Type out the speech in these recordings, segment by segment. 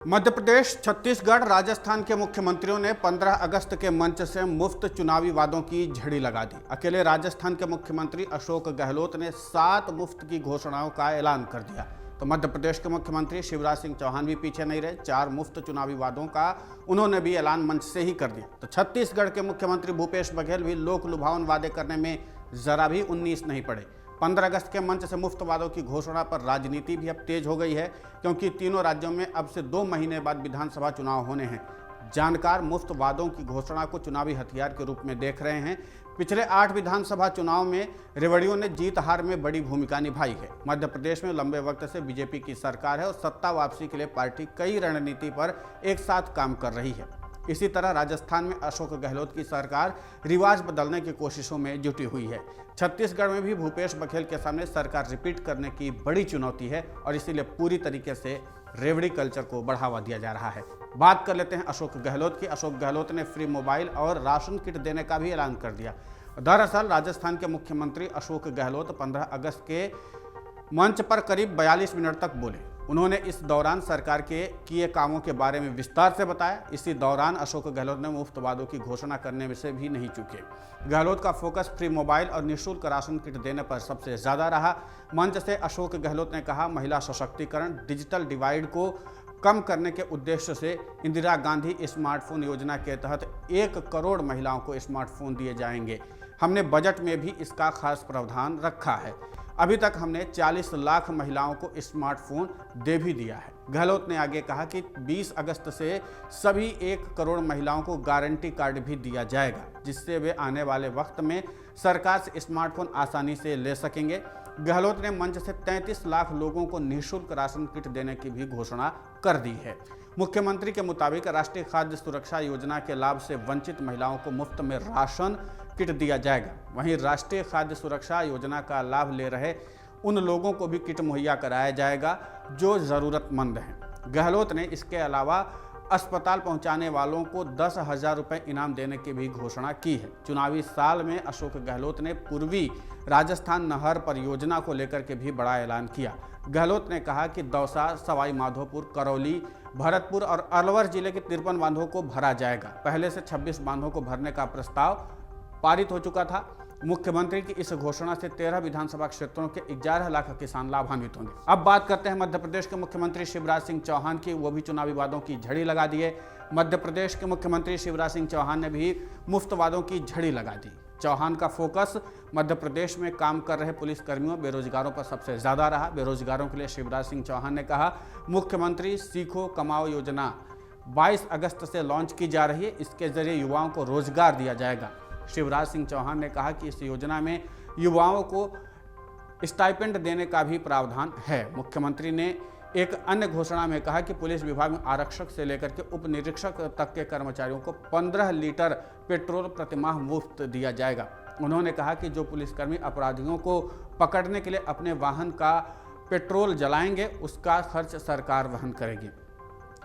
मध्य प्रदेश, छत्तीसगढ़, राजस्थान के मुख्यमंत्रियों ने 15 अगस्त के मंच से मुफ्त चुनावी वादों की झड़ी लगा दी। अकेले राजस्थान के मुख्यमंत्री अशोक गहलोत ने 7 मुफ्त की घोषणाओं का ऐलान कर दिया, तो मध्य प्रदेश के मुख्यमंत्री शिवराज सिंह चौहान भी पीछे नहीं रहे। 4 मुफ्त चुनावी वादों का उन्होंने भी ऐलान मंच से ही कर दिया। तो छत्तीसगढ़ के मुख्यमंत्री भूपेश बघेल भी लोक लुभावन वादे करने में जरा भी 19 नहीं पड़े। 15 अगस्त के मंच से मुफ्त वादों की घोषणा पर राजनीति भी अब तेज हो गई है, क्योंकि तीनों राज्यों में अब से 2 महीने बाद विधानसभा चुनाव होने हैं। जानकार मुफ्त वादों की घोषणा को चुनावी हथियार के रूप में देख रहे हैं। पिछले 8 विधानसभा चुनाव में रेवड़ियों ने जीत हार में बड़ी भूमिका निभाई है। मध्य प्रदेश में लंबे वक्त से बीजेपी की सरकार है और सत्ता वापसी के लिए पार्टी कई रणनीति पर एक साथ काम कर रही है। इसी तरह राजस्थान में अशोक गहलोत की सरकार रिवाज बदलने की कोशिशों में जुटी हुई है। छत्तीसगढ़ में भी भूपेश बघेल के सामने सरकार रिपीट करने की बड़ी चुनौती है और इसीलिए पूरी तरीके से रेवड़ी कल्चर को बढ़ावा दिया जा रहा है। बात कर लेते हैं अशोक गहलोत की। अशोक गहलोत ने फ्री मोबाइल और राशन किट देने का भी ऐलान कर दिया। दरअसल राजस्थान के मुख्यमंत्री अशोक गहलोत 15 अगस्त के मंच पर करीब 42 मिनट तक बोले। उन्होंने इस दौरान सरकार के किए कामों के बारे में विस्तार से बताया। इसी दौरान अशोक गहलोत ने मुफ्त वादों की घोषणा करने में से भी नहीं चूके। गहलोत का फोकस फ्री मोबाइल और निःशुल्क राशन किट देने पर सबसे ज्यादा रहा। मंच से अशोक गहलोत ने कहा, महिला सशक्तिकरण, डिजिटल डिवाइड को कम करने के उद्देश्य से इंदिरा गांधी स्मार्टफोन योजना के तहत 1 करोड़ महिलाओं को स्मार्टफोन दिए जाएंगे। हमने बजट में भी इसका खास प्रावधान रखा है। अभी तक हमने 40 लाख महिलाओं को स्मार्टफोन दे भी दिया है। गहलोत ने आगे कहा कि 20 अगस्त से सभी 1 करोड़ महिलाओं को गारंटी कार्ड भी दिया जाएगा, जिससे वे आने वाले वक्त में सरकार से स्मार्टफोन आसानी से ले सकेंगे। गहलोत ने मंच से 33 लाख लोगों को निःशुल्क राशन किट देने की भी घोषणा कर दी है। मुख्यमंत्री के मुताबिक राष्ट्रीय खाद्य सुरक्षा योजना के लाभ से वंचित महिलाओं को मुफ्त में राशन किट दिया जाएगा। वहीं राष्ट्रीय खाद्य सुरक्षा योजना का लाभ ले रहे उन लोगों को भी किट मुहैया कराया जाएगा जो ज़रूरतमंद हैं। गहलोत ने इसके अलावा अस्पताल पहुंचाने वालों को 10,000 रुपये इनाम देने की भी घोषणा की है। चुनावी साल में अशोक गहलोत ने पूर्वी राजस्थान नहर परियोजना को लेकर के भी बड़ा ऐलान किया। गहलोत ने कहा कि दौसा, सवाई माधोपुर, करौली, भरतपुर और अलवर जिले के 53 बांधों को भरा जाएगा। पहले से 26 बांधों को भरने का प्रस्ताव पारित हो चुका था। मुख्यमंत्री की इस घोषणा से 13 विधानसभा क्षेत्रों के 11 लाख किसान लाभान्वित होंगे। अब बात करते हैं मध्य प्रदेश के मुख्यमंत्री शिवराज सिंह चौहान की। वो भी चुनावी वादों की झड़ी लगा दिए। मध्य प्रदेश के मुख्यमंत्री शिवराज सिंह चौहान ने भी मुफ्त वादों की झड़ी लगा दी। चौहान का फोकस मध्य प्रदेश में काम कर रहे पुलिसकर्मियों, बेरोजगारों पर सबसे ज्यादा रहा। बेरोजगारों के लिए शिवराज सिंह चौहान ने कहा, मुख्यमंत्री सीखो कमाओ योजना 22 अगस्त से लॉन्च की जा रही है। इसके जरिए युवाओं को रोजगार दिया जाएगा। शिवराज सिंह चौहान ने कहा कि इस योजना में युवाओं को स्टाइपेंड देने का भी प्रावधान है। मुख्यमंत्री ने एक अन्य घोषणा में कहा कि पुलिस विभाग में आरक्षक से लेकर के उप निरीक्षक तक के कर्मचारियों को 15 लीटर पेट्रोल प्रतिमाह मुफ्त दिया जाएगा। उन्होंने कहा कि जो पुलिसकर्मी अपराधियों को पकड़ने के लिए अपने वाहन का पेट्रोल जलाएंगे, उसका खर्च सरकार वहन करेगी।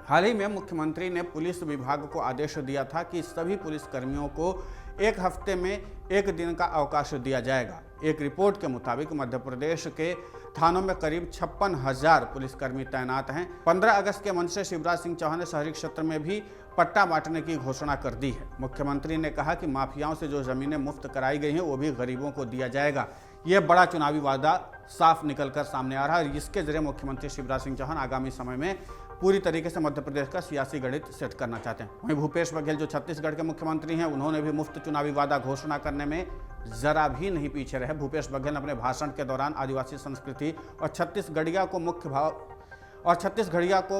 हाल ही में मुख्यमंत्री ने पुलिस विभाग को आदेश दिया था कि सभी पुलिसकर्मियों को 1 हफ्ते में 1 दिन का अवकाश दिया जाएगा। एक रिपोर्ट के मुताबिक मध्य प्रदेश के थानों में करीब 56,000 पुलिसकर्मी तैनात हैं। 15 अगस्त के मंच से शिवराज सिंह चौहान ने शहरी क्षेत्र में भी पट्टा बांटने की घोषणा कर दी है। मुख्यमंत्री ने कहा कि माफियाओं से जो जमीनें मुफ्त कराई गई हैं वो भी गरीबों को दिया जाएगा। यह बड़ा चुनावी वादा साफ निकलकर सामने आ रहा है और इसके जरिए मुख्यमंत्री शिवराज सिंह चौहान आगामी समय में पूरी तरीके से मध्य प्रदेश का सियासी गणित सेट करना चाहते हैं। वहीं भूपेश बघेल जो छत्तीसगढ़ के मुख्यमंत्री हैं, उन्होंने भी मुफ्त चुनावी वादा घोषणा करने में जरा भी नहीं पीछे रहे। भूपेश बघेल ने अपने भाषण के दौरान आदिवासी संस्कृति और छत्तीसगढ़िया को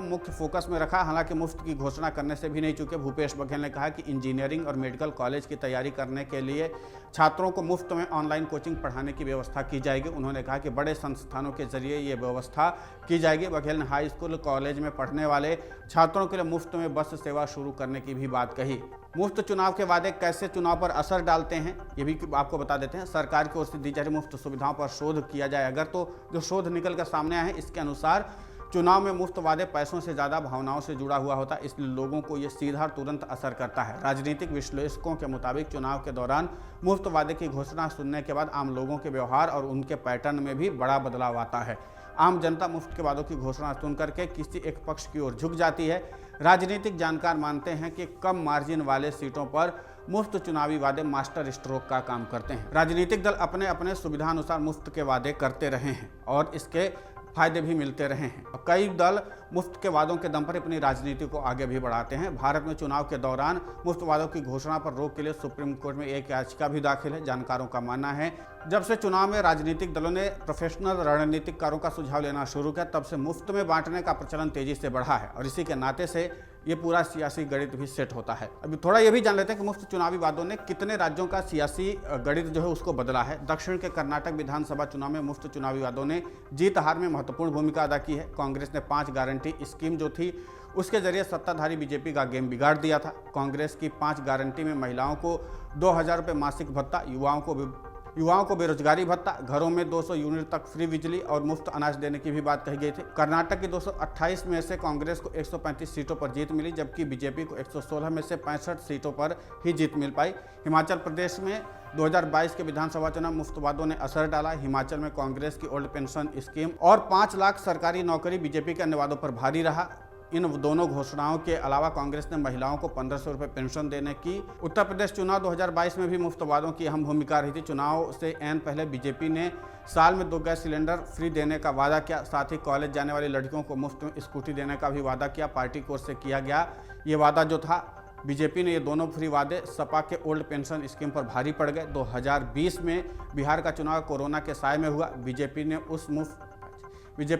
मुख्य फोकस में रखा। हालांकि मुफ्त की घोषणा करने से भी नहीं चूके। भूपेश बघेल ने कहा कि इंजीनियरिंग और मेडिकल कॉलेज की तैयारी करने के लिए छात्रों को मुफ्त में ऑनलाइन कोचिंग पढ़ाने की व्यवस्था की जाएगी। उन्होंने कहा कि बड़े संस्थानों के जरिए ये व्यवस्था की जाएगी। बघेल ने हाई स्कूल, कॉलेज में पढ़ने वाले छात्रों के लिए मुफ्त में बस सेवा शुरू करने की भी बात कही। मुफ्त चुनाव के वादे कैसे चुनाव पर असर डालते हैं, ये भी आपको बता देते हैं। सरकार की ओर से दी जा रही मुफ्त सुविधाओं पर शोध किया जाए अगर, तो जो शोध निकल कर सामने आए हैं इसके अनुसार चुनाव में मुफ्त वादे पैसों से ज़्यादा भावनाओं से जुड़ा हुआ होता है, इसलिए लोगों को ये सीधा तुरंत असर करता है। राजनीतिक विश्लेषकों के मुताबिक चुनाव के दौरान मुफ्त वादे की घोषणा सुनने के बाद आम लोगों के व्यवहार और उनके पैटर्न में भी बड़ा बदलाव आता है। आम जनता मुफ्त के वादों की घोषणा सुन करके किसी एक पक्ष की ओर झुक जाती है। राजनीतिक जानकार मानते हैं कि कम मार्जिन वाले सीटों पर मुफ्त चुनावी वादे मास्टर स्ट्रोक का काम करते हैं। राजनीतिक दल अपने अपने सुविधानुसार मुफ्त के वादे करते रहे हैं और इसके फायदे भी मिलते रहे हैं। कई दल मुफ्त के वादों के दम पर अपनी राजनीति को आगे भी बढ़ाते हैं। भारत में चुनाव के दौरान मुफ्त वादों की घोषणा पर रोक के लिए सुप्रीम कोर्ट में एक याचिका भी दाखिल है। जानकारों का मानना है जब से चुनाव में राजनीतिक दलों ने प्रोफेशनल रणनीतिकारों का सुझाव लेना शुरू किया तब से मुफ्त में बांटने का प्रचलन तेजी से बढ़ा है और इसी के नाते से ये पूरा सियासी गणित भी सेट होता है। अभी थोड़ा ये भी जान लेते हैं कि मुफ्त चुनावी वादों ने कितने राज्यों का सियासी गणित जो है उसको बदला है। दक्षिण के कर्नाटक विधानसभा चुनाव में मुफ्त चुनावी वादों ने जीत हार में महत्वपूर्ण भूमिका अदा की है। कांग्रेस ने 5 गारंटी स्कीम जो थी उसके जरिए सत्ताधारी बीजेपी का गेम बिगाड़ दिया था। कांग्रेस की 5 गारंटी में महिलाओं को 2000 रुपये मासिक भत्ता, युवाओं को बेरोजगारी भत्ता, घरों में 200 यूनिट तक फ्री बिजली और मुफ्त अनाज देने की भी बात कही गई थी। कर्नाटक की 228 में से कांग्रेस को 135 सीटों पर जीत मिली जबकि बीजेपी को 116 में से 65 सीटों पर ही जीत मिल पाई। हिमाचल प्रदेश में 2022 के विधानसभा चुनाव मुफ्त वादों ने असर डाला। हिमाचल में कांग्रेस की ओल्ड पेंशन स्कीम और 5 लाख सरकारी नौकरी बीजेपी के अन्य वादों पर भारी रहा। इन दोनों घोषणाओं के अलावा कांग्रेस ने महिलाओं को 1500 रुपये पेंशन देने की। उत्तर प्रदेश चुनाव 2022 में भी मुफ्त वादों की अहम भूमिका रही थी। चुनाव से ऐन पहले बीजेपी ने साल में 2 गैस सिलेंडर फ्री देने का वादा किया। साथ ही कॉलेज जाने वाली लड़कियों को मुफ्त में स्कूटी देने का भी वादा किया। पार्टी की ओर से किया गया ये वादा जो था, बीजेपी ने ये दोनों फ्री वादे सपा के ओल्ड पेंशन स्कीम पर भारी पड़ गए। 2020 में बिहार का चुनाव कोरोना के साए में हुआ। बीजेपी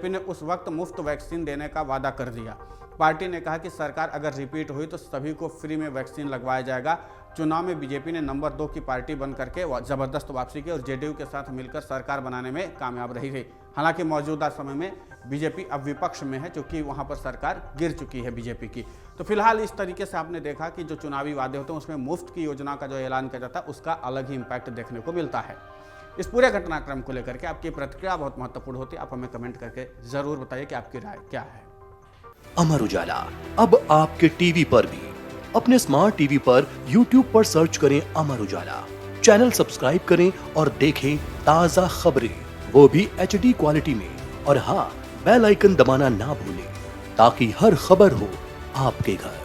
ने उस वक्त मुफ्त वैक्सीन देने का वादा कर दिया। पार्टी ने कहा कि सरकार अगर रिपीट हुई तो सभी को फ्री में वैक्सीन लगवाया जाएगा। चुनाव में बीजेपी ने नंबर 2 की पार्टी बन करके जबरदस्त वापसी की और जेडीयू के साथ मिलकर सरकार बनाने में कामयाब रही थी। हालांकि मौजूदा समय में बीजेपी अब विपक्ष में है क्योंकि वहां पर सरकार गिर चुकी है बीजेपी की। तो फिलहाल इस तरीके से आपने देखा कि जो चुनावी वादे होते हैं उसमें मुफ्त की योजना का जो ऐलान किया जाता है उसका अलग ही इम्पैक्ट देखने को मिलता है। इस पूरे घटनाक्रम को लेकर के आपकी प्रतिक्रिया बहुत महत्वपूर्ण होती है। आप हमें कमेंट करके जरूर बताइए कि आपकी राय क्या है। अमर उजाला अब आपके टीवी पर भी। अपने स्मार्ट टीवी पर YouTube पर सर्च करें अमर उजाला, चैनल सब्सक्राइब करें और देखें ताजा खबरें, वो भी HD क्वालिटी में। और हाँ, बेल आइकन दबाना ना भूलें ताकि हर खबर हो आपके घर।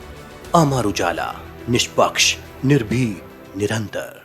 अमर उजाला, निष्पक्ष, निर्भीक, निरंतर।